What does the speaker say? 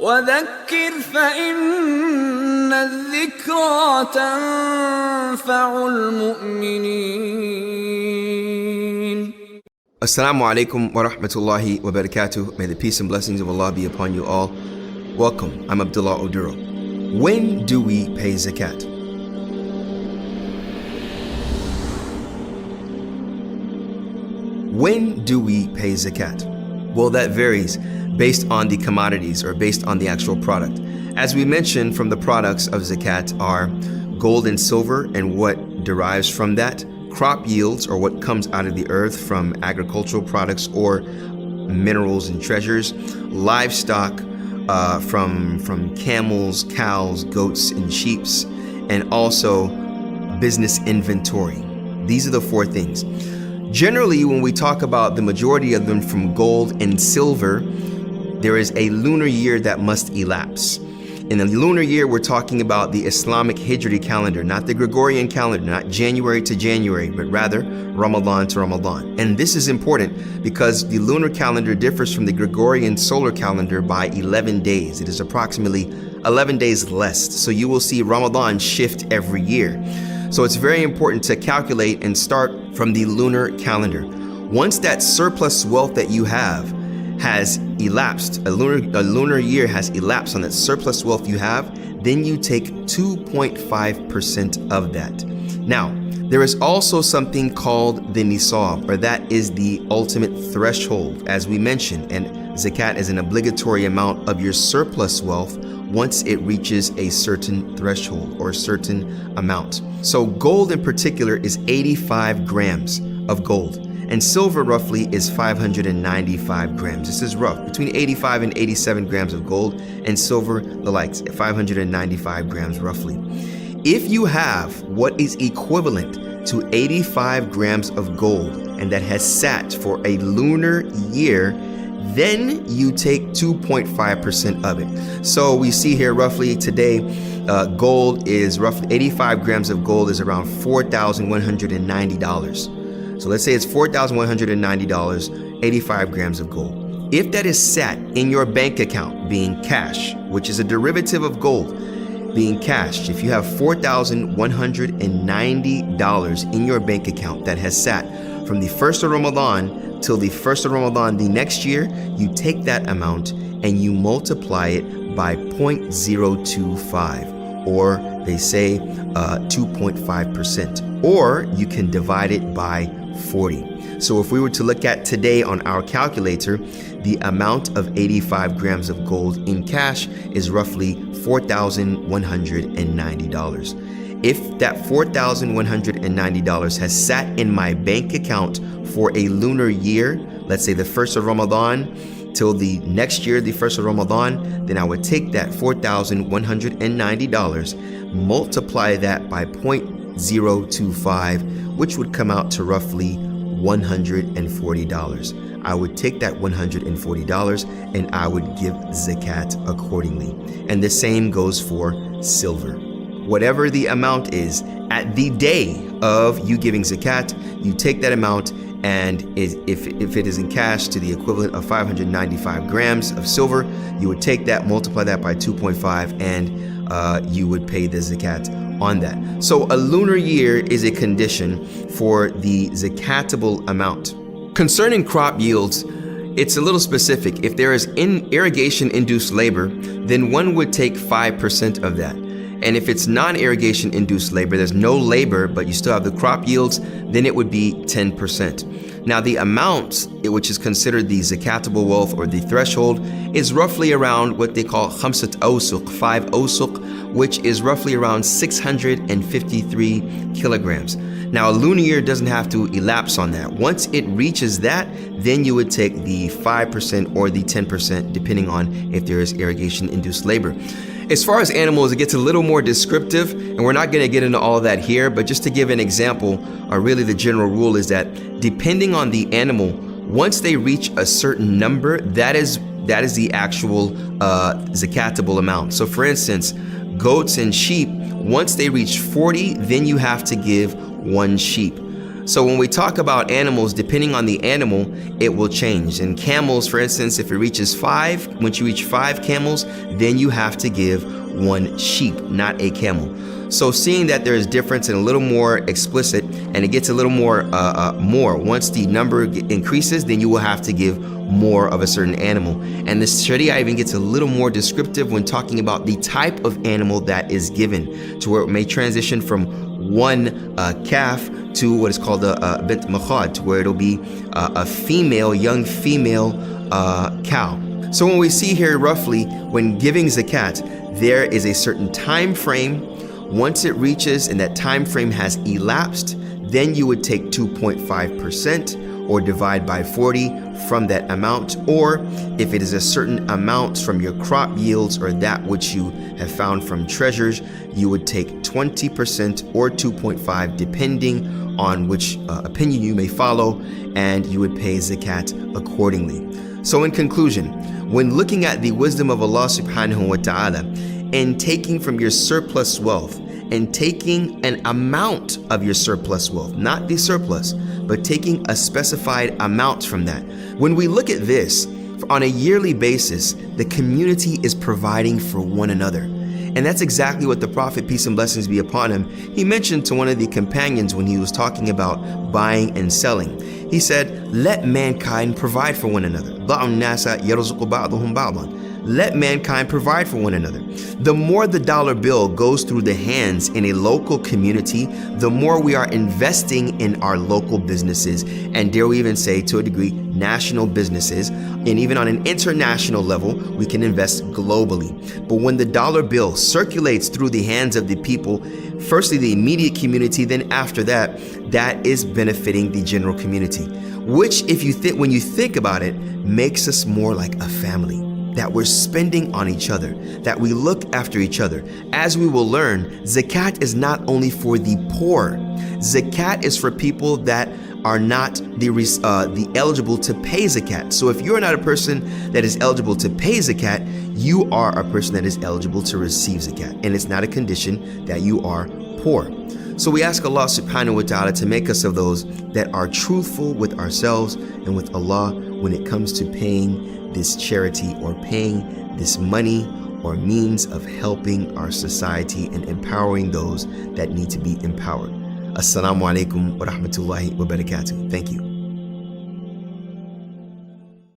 وذكر فإن الذكرى تنفع المؤمنين. Assalamu alaikum wa rahmatullahi wa barakatuh. May the peace and blessings of Allah be upon you all. Welcome, I'm Abdullah Oduro. When do we pay zakat? When do we pay zakat? Well, that varies based on the commodities or based on the actual product. As we mentioned, from the products of zakat are gold and silver and what derives from that, crop yields or what comes out of the earth from agricultural products or minerals and treasures, livestock from camels, cows, goats, and sheep, and also business inventory. These are the four things. Generally, when we talk about the majority of them from gold and silver, there is a lunar year that must elapse. In the lunar year, we're talking about the Islamic Hijri calendar, not the Gregorian calendar, not January to January, but rather Ramadan to Ramadan. And this is important because the lunar calendar differs from the Gregorian solar calendar by 11 days. It is approximately 11 days less. So you will see Ramadan shift every year. So it's very important to calculate and start from the lunar calendar. Once that surplus wealth that you have has elapsed, a lunar year has elapsed on that surplus wealth you have, then you take 2.5% of that. Now, there is also something called the nisab, or that is the ultimate threshold, as we mentioned, and zakat is an obligatory amount of your surplus wealth once it reaches a certain threshold or a certain amount. So gold in particular is 85 grams of gold, and silver roughly is 595 grams. This is rough, between 85 and 87 grams of gold, and silver the likes, 595 grams roughly. If you have what is equivalent to 85 grams of gold and that has sat for a lunar year, then you take 2.5% of it. So we see here roughly today, gold is roughly 85 grams of gold is around $4,190. So let's say it's $4,190, 85 grams of gold. If that is sat in your bank account being cash, which is a derivative of gold, being cashed, if you have $4,190 in your bank account that has sat from the 1st of Ramadan till the 1st of Ramadan the next year, you take that amount and you multiply it by 0.025, or they say 2.5%, or you can divide it by 40. So if we were to look at today on our calculator, the amount of 85 grams of gold in cash is roughly $4,190. If that $4,190 has sat in my bank account for a lunar year, let's say the 1st of Ramadan till the next year, the 1st of Ramadan, then I would take that $4,190, multiply that by 0.025, which would come out to roughly $140. I would take that $140 and I would give zakat accordingly. And the same goes for silver. Whatever the amount is at the day of you giving zakat, you take that amount, and if it is in cash to the equivalent of 595 grams of silver, you would take that, multiply that by 2.5, and you would pay the zakat on that. So a lunar year is a condition for the zakatable amount. Concerning crop yields, it's a little specific. If there is irrigation-induced labor, then one would take 5% of that. And if it's non-irrigation induced labor, there's no labor, but you still have the crop yields, then it would be 10%. Now the amount, which is considered the zakatable wealth or the threshold, is roughly around what they call khamsat awsuq, 5 awsuq, which is roughly around 653 kilograms. Now a lunar year doesn't have to elapse on that. Once it reaches that, then you would take the 5% or the 10%, depending on if there is irrigation induced labor. As far as animals, it gets a little more descriptive, and we're not going to get into all of that here, but just to give an example, or really the general rule is that depending on the animal, once they reach a certain number, that is the actual zakatable amount. So for instance, goats and sheep, once they reach 40, then you have to give one sheep. So when we talk about animals, depending on the animal, it will change. In camels, for instance, if it reaches 5, once you reach 5 camels, then you have to give 1 sheep, not a camel. So seeing that there is difference and a little more explicit, and it gets a little more, once the number increases, then you will have to give more of a certain animal. And the Sharia even gets a little more descriptive when talking about the type of animal that is given, to where it may transition from 1 calf to what is called a bint makhad, to where it'll be a female, young female cow. So when we see here roughly, when giving zakat, there is a certain time frame. Once it reaches and that time frame has elapsed, then you would take 2.5% or divide by 40 from that amount, or if it is a certain amount from your crop yields or that which you have found from treasures, you would take 20% or 2.5 depending on which opinion you may follow, and you would pay zakat accordingly. So in conclusion, when looking at the wisdom of Allah subhanahu wa ta'ala and taking from your surplus wealth and taking an amount of your surplus wealth, not the surplus, but taking a specified amount from that. When we look at this, on a yearly basis, the community is providing for one another. And that's exactly what the Prophet, peace and blessings be upon him, he mentioned to one of the companions when he was talking about buying and selling. He said, let mankind provide for one another. Let mankind provide for one another. The more the dollar bill goes through the hands in a local community, the more we are investing in our local businesses, and dare we even say, to a degree, national businesses, and even on an international level, we can invest globally. But when the dollar bill circulates through the hands of the people, firstly the immediate community, then after that, that is benefiting the general community, which when you think about it, makes us more like a family. That we're spending on each other, that we look after each other. As we will learn, zakat is not only for the poor. Zakat is for people that are not the eligible to pay zakat. So if you're not a person that is eligible to pay zakat, you are a person that is eligible to receive zakat. And it's not a condition that you are poor. So we ask Allah subhanahu wa ta'ala to make us of those that are truthful with ourselves and with Allah when it comes to paying this charity or paying this money or means of helping our society and empowering those that need to be empowered. Assalamu alaikum wa rahmatullahi wa barakatuh. Thank you.